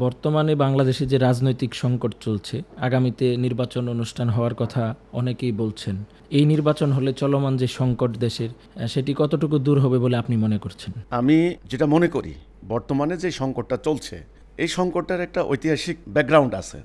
বর্তমানে বাংলাদেশে যে রাজনৈতিক সংকট চলছে, আগামীতে নির্বাচন অনুষ্ঠান হওয়ার কথা অনেকেই বলছেন। এই নির্বাচন হলে চলমান যে সংকট দেশের, সেটি কতটুকু দূর হবে বলে আপনি মনে করছেন? আমি যেটা মনে করি, বর্তমানে যে সংকটটা চলছে, এই সংকটটার একটা ঐতিহাসিক ব্যাকগ্রাউন্ড আছে।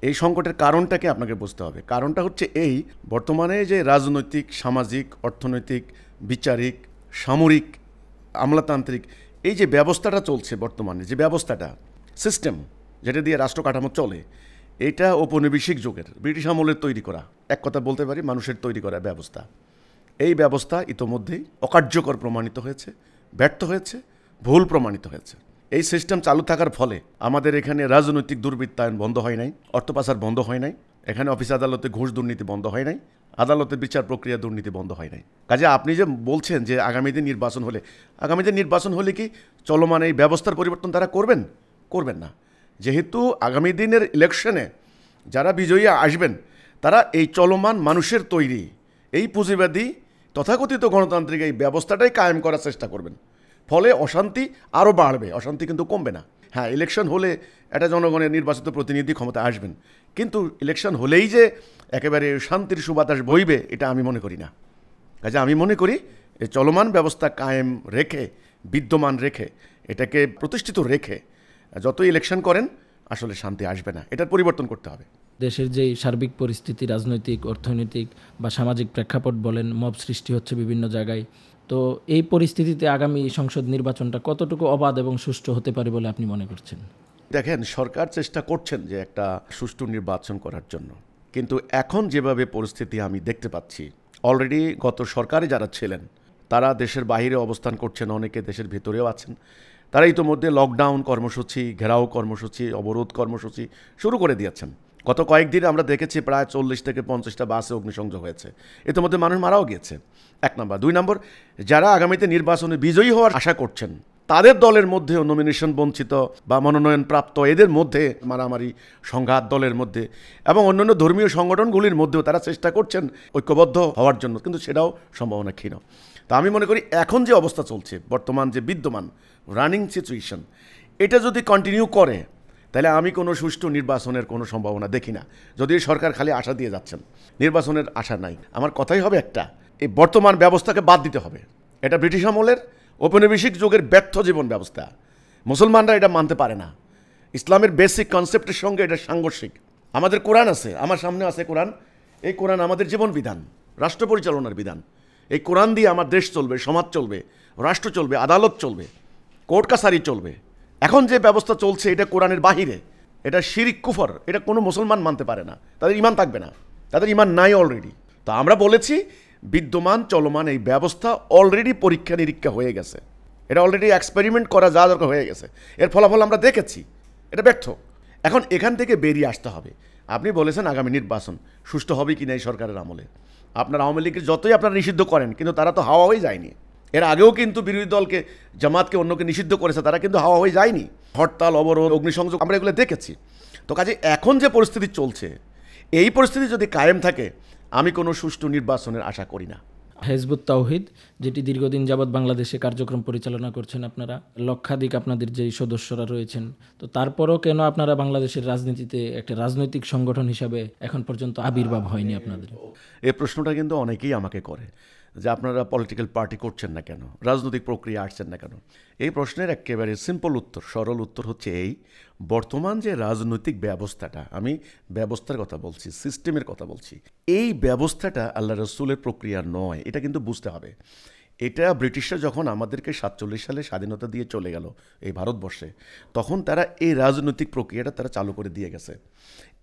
এই সংকটের কারণটাকে আপনাকে বুঝতে হবে। কারণটা হচ্ছে এই, বর্তমানে যে রাজনৈতিক, সামাজিক, অর্থনৈতিক, বিচারিক, সামরিক, আমলাতান্ত্রিক এই যে ব্যবস্থাটা চলছে, বর্তমানে যে ব্যবস্থাটা, সিস্টেম যেটা দিয়ে রাষ্ট্র কাঠামো চলে, এটা ঔপনিবেশিক যুগের ব্রিটিশ আমলের তৈরি করা, এক কথা বলতে পারি মানুষের তৈরি করা ব্যবস্থা। এই ব্যবস্থা ইতোমধ্যেই অকার্যকর প্রমাণিত হয়েছে, ব্যর্থ হয়েছে, ভুল প্রমাণিত হয়েছে। এই সিস্টেম চালু থাকার ফলে আমাদের এখানে রাজনৈতিক দুর্বৃত্তায়ন বন্ধ হয় নাই, অর্থ পাচার বন্ধ হয় নাই, এখানে অফিস আদালতে ঘুষ দুর্নীতি বন্ধ হয় নাই, আদালতে বিচার প্রক্রিয়া দুর্নীতি বন্ধ হয় নাই। কাজে আপনি যে বলছেন যে আগামী দিন নির্বাচন হলে কি চলমান এই ব্যবস্থার পরিবর্তন তারা করবেন? করবেন না। যেহেতু আগামী দিনের ইলেকশনে যারা বিজয়ী আসবেন, তারা এই চলমান মানুষের তৈরি এই পুঁজিবাদী তথাকথিত গণতান্ত্রিক এই ব্যবস্থাটাই কায়েম করার চেষ্টা করবেন। ফলে অশান্তি আরও বাড়বে, অশান্তি কিন্তু কমবে না। হ্যাঁ, ইলেকশন হলে একটা জনগণের নির্বাচিত প্রতিনিধি ক্ষমতা আসবেন, কিন্তু ইলেকশন হলেই যে একেবারে শান্তির সুবাতাস বইবে, এটা আমি মনে করি না। কাজে আমি মনে করি এই চলমান ব্যবস্থা কায়েম রেখে, বিদ্যমান রেখে, এটাকে প্রতিষ্ঠিত রেখে যতই ইলেকশন করেন, আসলে শান্তি আসবে না। এটার পরিবর্তন করতে হবে। দেশের যে সার্বিক পরিস্থিতি, রাজনৈতিক, অর্থনৈতিক বা সামাজিক প্রেক্ষাপট বলেন, মব সৃষ্টি হচ্ছে বিভিন্ন জায়গায়। তো এই পরিস্থিতিতে আগামী সংসদ নির্বাচনটা কতটুকু অবাধ এবং সুষ্ঠু হতে পারে বলে আপনি মনে করছেন? দেখেন, সরকার চেষ্টা করছেন যে একটা সুষ্ঠু নির্বাচন করার জন্য, কিন্তু এখন যেভাবে পরিস্থিতি আমি দেখতে পাচ্ছি, অলরেডি গত সরকারে যারা ছিলেন তারা দেশের বাইরে অবস্থান করছেন, অনেকে দেশের ভেতরেও আছেন। তারা ইতোমধ্যে লকডাউন কর্মসূচি, ঘেরাও কর্মসূচি, অবরোধ কর্মসূচি শুরু করে দিয়েছেন। গত কয়েকদিন আমরা দেখেছি প্রায় 40 থেকে 50টা বাসে অগ্নিসংযোগ হয়েছে, ইতিমধ্যে মানুষ মারাও গিয়েছে। 1 নম্বর। 2 নম্বর, যারা আগামীতে নির্বাচনে বিজয়ী হওয়ার আশা করছেন, তাদের দলের মধ্যেও নমিনেশন বঞ্চিত বা মনোনয়ন প্রাপ্ত এদের মধ্যে মারামারি, সংঘাত দলের মধ্যে এবং অন্যান্য ধর্মীয় সংগঠনগুলির মধ্যেও তারা চেষ্টা করছেন ঐক্যবদ্ধ হওয়ার জন্য, কিন্তু সেটাও সম্ভাবনা ক্ষীণ। তা আমি মনে করি এখন যে অবস্থা চলছে, বর্তমান যে বিদ্যমান রানিং সিচুয়েশন, এটা যদি কন্টিনিউ করে, তাহলে আমি কোনো সুষ্ঠু নির্বাচনের কোনো সম্ভাবনা দেখি না। যদিও সরকার খালি আশা দিয়ে যাচ্ছেন, নির্বাচনের আশা নাই। আমার কথাই হবে একটা, এই বর্তমান ব্যবস্থাকে বাদ দিতে হবে। এটা ব্রিটিশ আমলের ঔপনিবেশিক যুগের ব্যর্থ জীবন ব্যবস্থা। মুসলমানরা এটা মানতে পারে না। ইসলামের বেসিক কনসেপ্টের সঙ্গে এটা সাংঘর্ষিক। আমাদের কোরআন আছে, আমার সামনে আছে কোরআন। এই কোরআন আমাদের জীবন বিধান, রাষ্ট্র পরিচালনার বিধান। এই কোরআন দিয়ে আমার দেশ চলবে, সমাজ চলবে, রাষ্ট্র চলবে, আদালত চলবে, কোর্ট কাছারি চলবে। এখন যে ব্যবস্থা চলছে, এটা কোরআনের বাহিরে, এটা শিরিক, কুফর, এটা কোনো মুসলমান মানতে পারে না। তাদের ইমান থাকবে না, তাদের ইমান নাই অলরেডি। তো আমরা বলেছি বিদ্যমান চলমান এই ব্যবস্থা অলরেডি পরীক্ষা নিরীক্ষা হয়ে গেছে, এটা অলরেডি এক্সপেরিমেন্ট করা যা দরকার হয়ে গেছে, এর ফলাফল আমরা দেখেছি, এটা ব্যর্থ। এখন এখান থেকে বেরিয়ে আসতে হবে। আপনি বলেছেন আগামী নির্বাচন সুষ্ঠু হবে কি না এই সরকারের আমলে। আপনার আওয়ামী লীগের যতই আপনারা নিষিদ্ধ করেন, কিন্তু তারা তো হাওয়া হয়ে যায়নি। এর আগেও কিন্তু বিরোধী দলকে, জামাতকে, অন্যকে নিষিদ্ধ করেছে, তারা কিন্তু হাওয়া হয়ে যায়নি। হরতাল, অবরোধ, অগ্নিসংযোগ আমরা এগুলো দেখেছি। তো কাজে এখন যে পরিস্থিতি চলছে, এই পরিস্থিতি যদি কায়েম থাকে, আমি কোনো সুষ্ঠু নির্বাচনের আশা করি না। হিজবুত তাওহিদ, যেটি দীর্ঘদিন যাবৎ বাংলাদেশে কার্যক্রম পরিচালনা করছেন আপনারা, লক্ষাধিক আপনাদের যেই সদস্যরা রয়েছেন, তো তারপরও কেন আপনারা বাংলাদেশের রাজনীতিতে একটা রাজনৈতিক সংগঠন হিসাবে এখন পর্যন্ত আবির্ভাব হয়নি আপনাদের? এই প্রশ্নটা কিন্তু অনেকেই আমাকে করে যে আপনারা পলিটিক্যাল পার্টি করছেন না কেন, রাজনৈতিক প্রক্রিয়া আসছেন না কেন। এই প্রশ্নের একেবারে সিম্পল উত্তর, সরল উত্তর হচ্ছে এই, বর্তমান যে রাজনৈতিক ব্যবস্থাটা, আমি ব্যবস্থার কথা বলছি, সিস্টেমের কথা বলছি, এই ব্যবস্থাটা আল্লাহ রসুলের প্রক্রিয়া নয়, এটা কিন্তু বুঝতে হবে। এটা ব্রিটিশরা যখন আমাদেরকে 47 সালে স্বাধীনতা দিয়ে চলে গেল এই ভারতবর্ষে, তখন তারা এই রাজনৈতিক প্রক্রিয়াটা তারা চালু করে দিয়ে গেছে।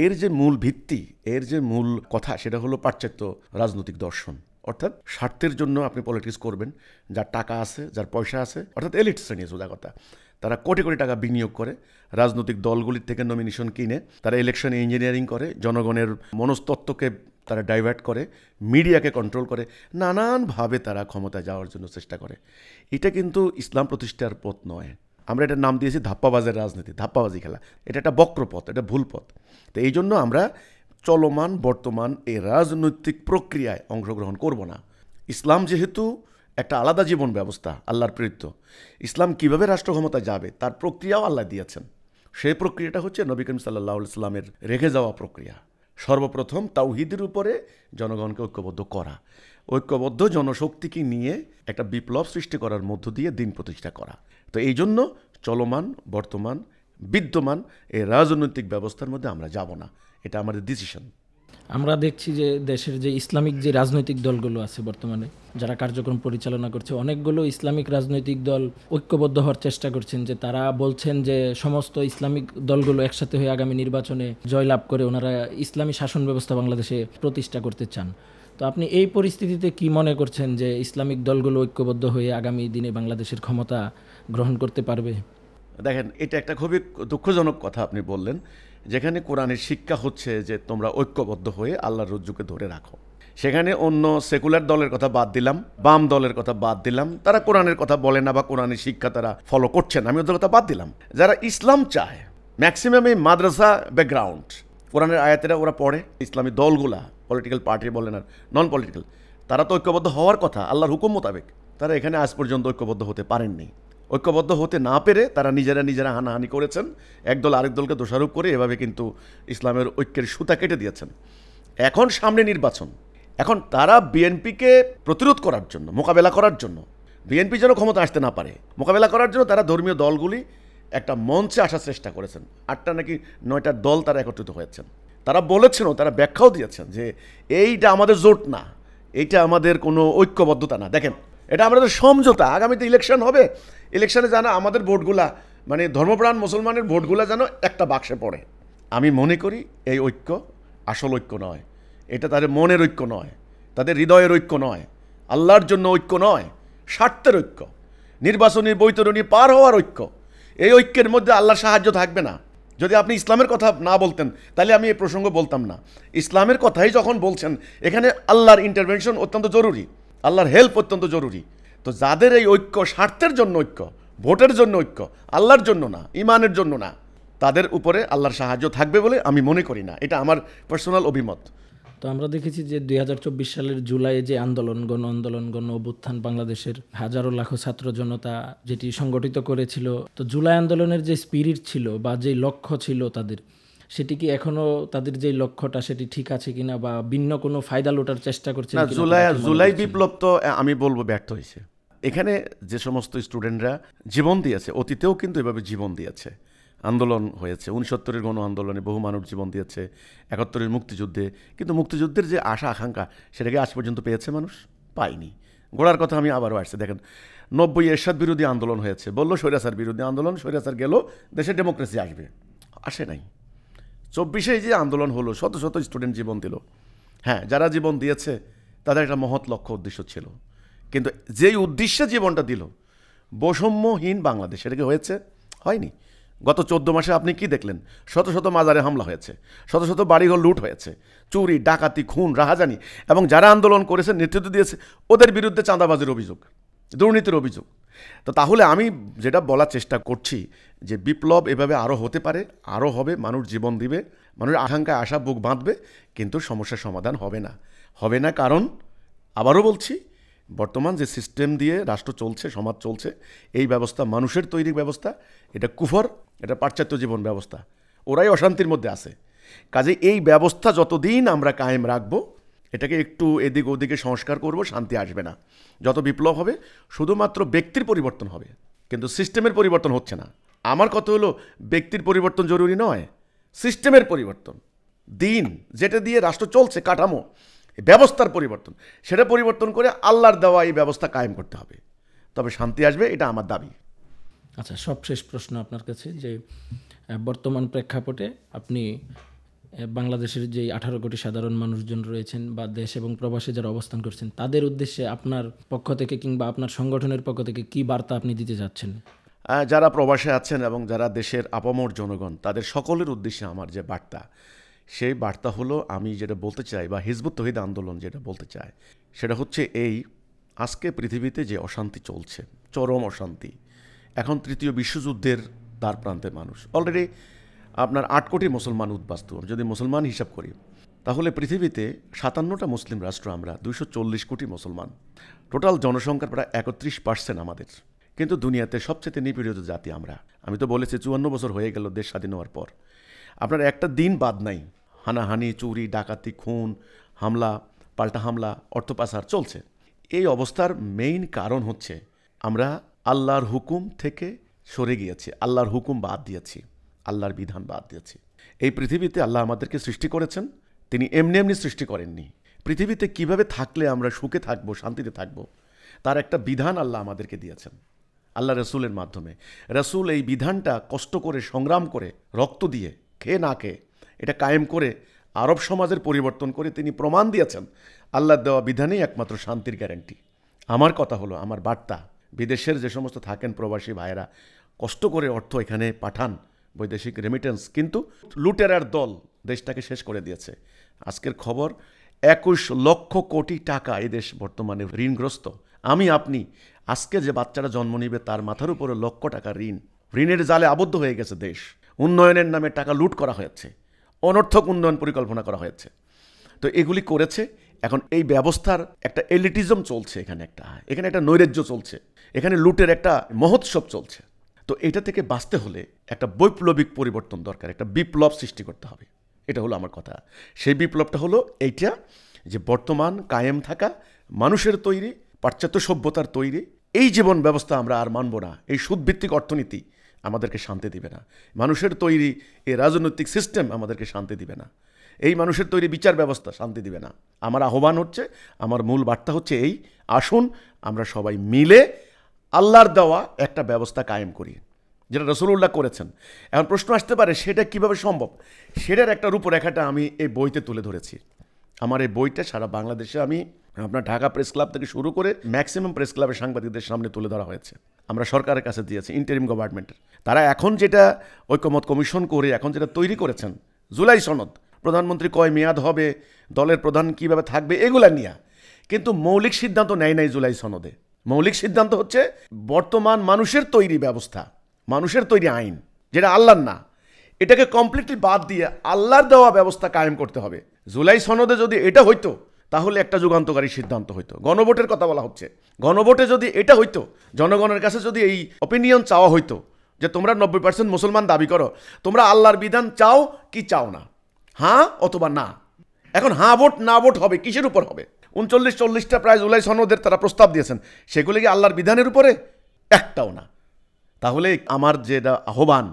এর যে মূল ভিত্তি, এর যে মূল কথা, সেটা হলো পাশ্চাত্য রাজনৈতিক দর্শন। অর্থাৎ স্বার্থের জন্য আপনি পলিটিক্স করবেন, যার টাকা আছে, যার পয়সা আছে, অর্থাৎ এলিট শ্রেণী, সোজা কথা। তারা কোটি কোটি টাকা বিনিয়োগ করে রাজনৈতিক দলগুলির থেকে নমিনেশন কিনে, তারা ইলেকশনে ইঞ্জিনিয়ারিং করে, জনগণের মনস্তত্ত্বকে তারা ডাইভার্ট করে, মিডিয়াকে কন্ট্রোল করে, নানানভাবে তারা ক্ষমতায় যাওয়ার জন্য চেষ্টা করে। এটা কিন্তু ইসলাম প্রতিষ্ঠার পথ নয়। আমরা এটার নাম দিয়েছি ধাপ্পাবাজের রাজনীতি, ধাপ্পাবাজি খেলা। এটা একটা বক্র পথ, এটা ভুল পথ। তো এই জন্য আমরা চলমান বর্তমান এই রাজনৈতিক প্রক্রিয়ায় অংশগ্রহণ করব না। ইসলাম যেহেতু একটা আলাদা জীবন ব্যবস্থা, আল্লাহর প্রেরিত, ইসলাম কিভাবে রাষ্ট্র ক্ষমতায় যাবে তার প্রক্রিয়াও আল্লাহ দিয়েছেন। সেই প্রক্রিয়াটা হচ্ছে নবী করিম সাল্লাল্লাহু আলাইহি সাল্লামের রেখে যাওয়া প্রক্রিয়া। সর্বপ্রথম তাওহীদের উপরে জনগণকে ঐক্যবদ্ধ করা, ঐক্যবদ্ধ জনশক্তিকে নিয়ে একটা বিপ্লব সৃষ্টি করার মধ্য দিয়ে দিন প্রতিষ্ঠা করা। তো এই জন্য চলমান, বর্তমান, বিদ্যমান এই রাজনৈতিক ব্যবস্থার মধ্যে আমরা যাব না, এটা আমাদের ডিসিশন। আমরা দেখছি যে দেশের যে ইসলামিক যে রাজনৈতিক দলগুলো আছে বর্তমানে যারা কার্যক্রম পরিচালনা করছে, অনেকগুলো ইসলামিক রাজনৈতিক দল ঐক্যবদ্ধ হওয়ার চেষ্টা করছেন, যে তারা বলছেন যে সমস্ত ইসলামিক দলগুলো একসাথে হয়ে আগামী নির্বাচনে জয়লাভ করে ওনারা ইসলামী শাসন ব্যবস্থা বাংলাদেশে প্রতিষ্ঠা করতে চান। তো আপনি এই পরিস্থিতিতে কি মনে করছেন যে ইসলামিক দলগুলো ঐক্যবদ্ধ হয়ে আগামী দিনে বাংলাদেশের ক্ষমতা গ্রহণ করতে পারবে? দেখেন, এটা একটা খুবই দুঃখজনক কথা আপনি বললেন, যেখানে কোরআনের শিক্ষা হচ্ছে যে তোমরা ঐক্যবদ্ধ হয়ে আল্লাহর রজ্জুকে ধরে রাখো। সেখানে অন্য সেকুলার দলের কথা বাদ দিলাম, বাম দলের কথা বাদ দিলাম, তারা কোরআনের কথা বলে না বা কোরআনের শিক্ষা তারা ফলো করছেন, আমি ওদের কথা বাদ দিলাম। যারা ইসলাম চায়, ম্যাক্সিমাম এই মাদ্রাসা ব্যাকগ্রাউন্ড, কোরআনের আয়াতেরা ওরা পড়ে, ইসলামী দলগুলা, পলিটিক্যাল পার্টি বলেন আর নন পলিটিক্যাল, তারা তো ঐক্যবদ্ধ হওয়ার কথা আল্লাহর হুকুম মোতাবেক। তারা এখানে আজ পর্যন্ত ঐক্যবদ্ধ হতে পারেননি। ঐক্যবদ্ধ হতে না পেরে তারা নিজেরা হানাহানি করেছেন, একদল আরেক দলকে দোষারোপ করে এভাবে কিন্তু ইসলামের ঐক্যের সুতা কেটে দিয়েছেন। এখন সামনে নির্বাচন, এখন তারা বিএনপিকে প্রতিরোধ করার জন্য, মোকাবেলা করার জন্য, বিএনপি যেন ক্ষমতা আসতে না পারে মোকাবেলা করার জন্য তারা ধর্মীয় দলগুলি একটা মঞ্চে আসার চেষ্টা করেছেন। 8টা নাকি 9টা দল তারা একত্রিত হয়েছেন। তারা বলেছেনও, তারা ব্যাখ্যাও দিয়েছেন যে এইটা আমাদের জোট না, এইটা আমাদের কোনো ঐক্যবদ্ধতা না। দেখেন, এটা আমাদের সমঝোতা। আগামীতে ইলেকশন হবে, ইলেকশনে যেন আমাদের ভোটগুলা, মানে ধর্মপ্রাণ মুসলমানের ভোটগুলা যেন একটা বাক্সে পড়ে। আমি মনে করি এই ঐক্য আসল ঐক্য নয়, এটা তাদের মনের ঐক্য নয়, তাদের হৃদয়ের ঐক্য নয়, আল্লাহর জন্য ঐক্য নয়, স্বার্থের ঐক্য, নির্বাচনী বৈতরণী পার হওয়ার ঐক্য। এই ঐক্যের মধ্যে আল্লাহর সাহায্য থাকবে না। যদি আপনি ইসলামের কথা না বলতেন তাহলে আমি এই প্রসঙ্গ বলতাম না। ইসলামের কথাই যখন বলছেন, এখানে আল্লাহর ইন্টারভেনশন অত্যন্ত জরুরি, আল্লাহর হেল্প অত্যন্ত জরুরি। তো যাদের এই ঐক্য স্বার্থের জন্য ঐক্য, ভোটের জন্য ঐক্য, আল্লাহর জন্য না, ইমানের জন্য না, তাদের উপরে আল্লাহর সাহায্য থাকবে বলে আমি মনে করি না। এটা আমার পার্সোনাল অভিমত। তো আমরা দেখেছি যে 2024 সালের জুলাইয়ে যে আন্দোলন, গণ আন্দোলন, গণ অভ্যুত্থান বাংলাদেশের হাজারো লাখো ছাত্র জনতা যেটি সংগঠিত করেছিল, তো জুলাই আন্দোলনের যে স্পিরিট ছিল বা যে লক্ষ্য ছিল তাদের, সেটি কি এখনো তাদের যে লক্ষ্যটা সেটি ঠিক আছে কিনা, বা ভিন্ন কোনো ফায়দা লোটার চেষ্টা করছে? জুলাই বিপ্লব তো আমি বলবো ব্যর্থ হয়েছে। এখানে যে সমস্ত স্টুডেন্টরা জীবন দিয়েছে, অতীতেও কিন্তু এভাবে জীবন দিয়েছে, আন্দোলন হয়েছে, 69-এর গণ আন্দোলনে বহু মানুষ জীবন দিয়েছে, 71-এর মুক্তিযুদ্ধে, কিন্তু মুক্তিযুদ্ধের যে আশা আকাঙ্ক্ষা সেটাকে আজ পর্যন্ত পেয়েছে মানুষ? পায়নি। গোড়ার কথা আমি আবারও আসছে, দেখেন 90 এরশাদ বিরোধী আন্দোলন হয়েছে, বললো স্বৈরাচার বিরোধী আন্দোলন, স্বৈরাচার গেল, দেশে ডেমোক্রেসি আসবে, আসে নাই। 24-এ যে আন্দোলন হলো, শত শত স্টুডেন্ট জীবন দিল। হ্যাঁ, যারা জীবন দিয়েছে তাদের একটা মহৎ লক্ষ্য উদ্দেশ্য ছিল, কিন্তু যেই উদ্দেশ্যে জীবনটা দিল, বৈষম্যহীন বাংলাদেশ, সেটাকে হয়েছে? হয়নি। গত 14 মাসে আপনি কি দেখলেন? শত শত মাজারে হামলা হয়েছে, শত শত বাড়িঘর লুট হয়েছে, চুরি, ডাকাতি, খুন, রাহাজানি, এবং যারা আন্দোলন করেছে, নেতৃত্ব দিয়েছে, ওদের বিরুদ্ধে চাঁদাবাজির অভিযোগ, দুর্নীতির অভিযোগ। তো তাহলে আমি যেটা বলার চেষ্টা করছি যে বিপ্লব এভাবে আরও হতে পারে, আরও হবে, মানুষ জীবন দিবে, মানুষের আকাঙ্ক্ষায় আশা বুক বাঁধবে, কিন্তু সমস্যার সমাধান হবে না। হবে না কারণ, আবারও বলছি, বর্তমান যে সিস্টেম দিয়ে রাষ্ট্র চলছে, সমাজ চলছে, এই ব্যবস্থা মানুষের তৈরি ব্যবস্থা, এটা কুফর, এটা পাশ্চাত্য জীবন ব্যবস্থা, ওরাই অশান্তির মধ্যে আছে। কাজে এই ব্যবস্থা যতদিন আমরা কায়েম রাখবো, এটাকে একটু এদিক ওদিকে সংস্কার করব, শান্তি আসবে না। যত বিপ্লব হবে শুধুমাত্র ব্যক্তির পরিবর্তন হবে, কিন্তু সিস্টেমের পরিবর্তন হচ্ছে না। আমার কথা হলো, ব্যক্তির পরিবর্তন জরুরি নয়, সিস্টেমের পরিবর্তন, দিন যেটা দিয়ে রাষ্ট্র চলছে, কাঠামো, ব্যবস্থার পরিবর্তন, সেটা পরিবর্তন করে আল্লাহর দেওয়া এই ব্যবস্থা কায়েম করতে হবে, তবে শান্তি আসবে, এটা আমার দাবি। আচ্ছা, সবশেষ প্রশ্ন আপনার কাছে, যে বর্তমান প্রেক্ষাপটে আপনি বাংলাদেশের যে 18 কোটি সাধারণ মানুষজন রয়েছেন বা দেশ এবং প্রবাসে যারা অবস্থান করছেন, তাদের উদ্দেশ্যে আপনার পক্ষ থেকে কিংবা আপনার সংগঠনের পক্ষ থেকে কি বার্তা আপনি দিতে যাচ্ছেন? যারা প্রবাসে আছেন এবং যারা দেশের আপামর জনগণ, তাদের সকলের উদ্দেশ্যে আমার যে বার্তা, সেই বার্তা হলো, আমি যেটা বলতে চাই, বা হিজবুত তৌহিদ আন্দোলন যেটা বলতে চায়, সেটা হচ্ছে এই, আজকে পৃথিবীতে যে অশান্তি চলছে, চরম অশান্তি, এখন 3য় বিশ্বযুদ্ধের দ্বার প্রান্তে মানুষ, অলরেডি আপনার 8 কোটি মুসলমান উদ্বাস্তু, যদি মুসলমান হিসাব করি, তাহলে পৃথিবীতে 57টা মুসলিম রাষ্ট্র, আমরা 240 কোটি মুসলমান, টোটাল জনসংখ্যার প্রায় 31% আমাদের। কিন্তু দুনিয়াতে সবচেয়ে নিপীড়িত জাতি আমরা। আমি তো বলেছি 54 বছর হয়ে গেল দেশ স্বাধীন হওয়ার পর, আপনার একটা দিন বাদ নাই হানাহানি, চুরি, ডাকাতি, খুন, হামলা, পাল্টা হামলা, অর্থ পাচার চলছে। এই অবস্থার মেইন কারণ হচ্ছে আমরা আল্লাহর হুকুম থেকে সরে গিয়েছি, আল্লাহর হুকুম বাদ দিয়েছি, আল্লাহর বিধান বাদ দিয়েছি। এই পৃথিবীতে আল্লাহ আমাদেরকে সৃষ্টি করেছেন, তিনি এমনি এমনি সৃষ্টি করেননি। পৃথিবীতে কিভাবে থাকলে আমরা সুখে থাকবো, শান্তিতে থাকবো, তার একটা বিধান আল্লাহ আমাদেরকে দিয়েছেন আল্লাহ রসুলের মাধ্যমে। রসুল এই বিধানটা কষ্ট করে, সংগ্রাম করে, রক্ত দিয়ে, খেয়ে না খেয়ে এটা কায়েম করে আরব সমাজের পরিবর্তন করে তিনি প্রমাণ দিয়েছেন আল্লাহর দেওয়া বিধানেই একমাত্র শান্তির গ্যারান্টি। আমার কথা হলো, আমার বার্তা, বিদেশের যে সমস্ত থাকেন প্রবাসী ভাইয়েরা, কষ্ট করে অর্থ এখানে পাঠান, বৈদেশিক রেমিটেন্স, কিন্তু লুটেরার দল দেশটাকে শেষ করে দিয়েছে। আজকের খবর 21 লক্ষ কোটি টাকা এই দেশ বর্তমানে ঋণগ্রস্ত। আমি আপনি আজকে যে বাচ্চারা জন্ম নিবে তার মাথার উপরে লক্ষ টাকা ঋণ, ঋণের জালে আবদ্ধ হয়ে গেছে দেশ। উন্নয়নের নামে টাকা লুট করা হয়েছে, অনর্থক উন্নয়ন পরিকল্পনা করা হয়েছে। তো এগুলি করেছে। এখন এই ব্যবস্থার একটা এলিটিজম চলছে, এখানে একটা নৈরাজ্য চলছে, এখানে লুটের একটা মহোৎসব চলছে। তো এটা থেকে বাঁচতে হলে একটা বৈপ্লবিক পরিবর্তন দরকার, একটা বিপ্লব সৃষ্টি করতে হবে। এটা হলো আমার কথা। সেই বিপ্লবটা হলো এইটা যে বর্তমান কায়েম থাকা মানুষের তৈরি, পাশ্চাত্য সভ্যতার তৈরি এই জীবন ব্যবস্থা আমরা আর মানব না। এই সুদভিত্তিক অর্থনীতি আমাদেরকে শান্তি দিবে না। মানুষের তৈরি এই রাজনৈতিক সিস্টেম আমাদেরকে শান্তি দিবে না। এই মানুষের তৈরি বিচার ব্যবস্থা শান্তি দিবে না। আমার আহ্বান হচ্ছে, আমার মূল বার্তা হচ্ছে এই, আসুন আমরা সবাই মিলে আল্লাহর দেওয়া একটা ব্যবস্থা কায়েম করি, যেটা রাসূলুল্লাহ করেছেন। এখন প্রশ্ন আসতে পারে সেটা কিভাবে সম্ভব। সেটার একটা রূপরেখাটা আমি এই বইতে তুলে ধরেছি। আমার এই বইটা সারা বাংলাদেশে আমি আপনার ঢাকা প্রেস ক্লাব থেকে শুরু করে ম্যাক্সিমাম প্রেস ক্লাবের সাংবাদিকদের সামনে তুলে ধরা হয়েছে। আমরা সরকারের কাছে দিয়েছি, ইন্টারিম গভর্নমেন্টের। তারা এখন যেটা ঐকমত্য কমিশন করে এখন যেটা তৈরি করেছেন, জুলাই সনদ, প্রধানমন্ত্রী কয় মেয়াদ হবে, দলের প্রধান কিভাবে থাকবে, এগুলা নিয়ে কিন্তু মৌলিক সিদ্ধান্ত নেয় নাই জুলাই সনদে। মৌলিক সিদ্ধান্ত হচ্ছে বর্তমান মানুষের তৈরি ব্যবস্থা, মানুষের তৈরি আইন, যেটা আল্লাহর না, এটাকে কমপ্লিটলি বাদ দিয়ে আল্লাহর দেওয়া ব্যবস্থা কায়েম করতে হবে। জুলাই সনদে যদি এটা হইতো তাহলে একটা যুগান্তকারী সিদ্ধান্ত হইতো। গণভোটের কথা বলা হচ্ছে, গণভোটে যদি এটা হইতো, জনগণের কাছে যদি এই অপিনিয়ন চাওয়া হইতো যে তোমরা 90% মুসলমান দাবি করো, তোমরা আল্লাহর বিধান চাও কি চাও না, হ্যাঁ অথবা না। এখন হ্যাঁ ভোট না ভোট হবে কিসের উপর হবে? 39-40টা প্রায় জুলাই সনদের তারা প্রস্তাব দিয়েছেন, সেগুলি কি আল্লাহর বিধানের উপরে? একটাও না। তাহলে আমার যেটা আহ্বান,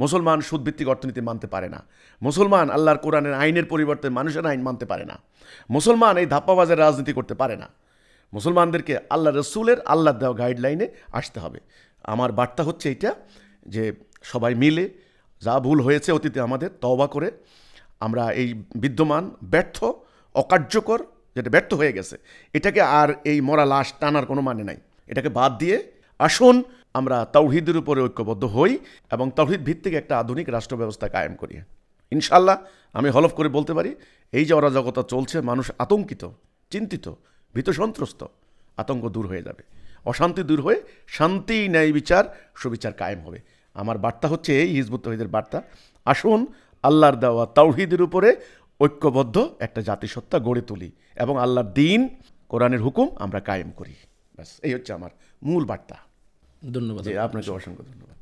মুসলমান সুদভিত্তিক অর্থনীতি মানতে পারে না, মুসলমান আল্লাহর কোরআনের আইনের পরিবর্তে মানুষের আইন মানতে পারে না, মুসলমান এই ধাপ্পাবাজের রাজনীতি করতে পারে না। মুসলমানদেরকে আল্লাহ রসুলের আল্লাহ দেওয়া গাইডলাইনে আসতে হবে। আমার বার্তা হচ্ছে এইটা যে সবাই মিলে যা ভুল হয়েছে অতীতে আমাদের তওবা করে আমরা এই বিদ্যমান ব্যর্থ, অকার্যকর, যেটা ব্যর্থ হয়ে গেছে, এটাকে আর এই মরা লাশ টানার কোনো মানে নাই। এটাকে বাদ দিয়ে আসুন আমরা তাওহীদের উপরে ঐক্যবদ্ধ হই এবং তাওহীদ ভিত্তিক একটা আধুনিক রাষ্ট্র ব্যবস্থা কায়েম করি। ইনশাল্লাহ আমি হলফ করে বলতে পারি, এই যে অরাজকতা চলছে, মানুষ আতঙ্কিত, চিন্তিত, ভীত সন্ত্রস্ত, আতঙ্ক দূর হয়ে যাবে, অশান্তি দূর হয়ে শান্তি, ন্যায় বিচার, সুবিচার কায়েম হবে। আমার বার্তা হচ্ছে এই, হিজবুত তাওহীদের বার্তা, আসুন আল্লাহর দেওয়া তাওহীদের উপরে ঐক্যবদ্ধ একটা জাতিসত্তা গড়ে তুলি এবং আল্লাহর দ্বীন, কোরআনের হুকুম আমরা কায়েম করি। ব্যাস এই হচ্ছে আমার মূল বার্তা। ধন্যবাদ। আপনাকে অসংখ্য ধন্যবাদ।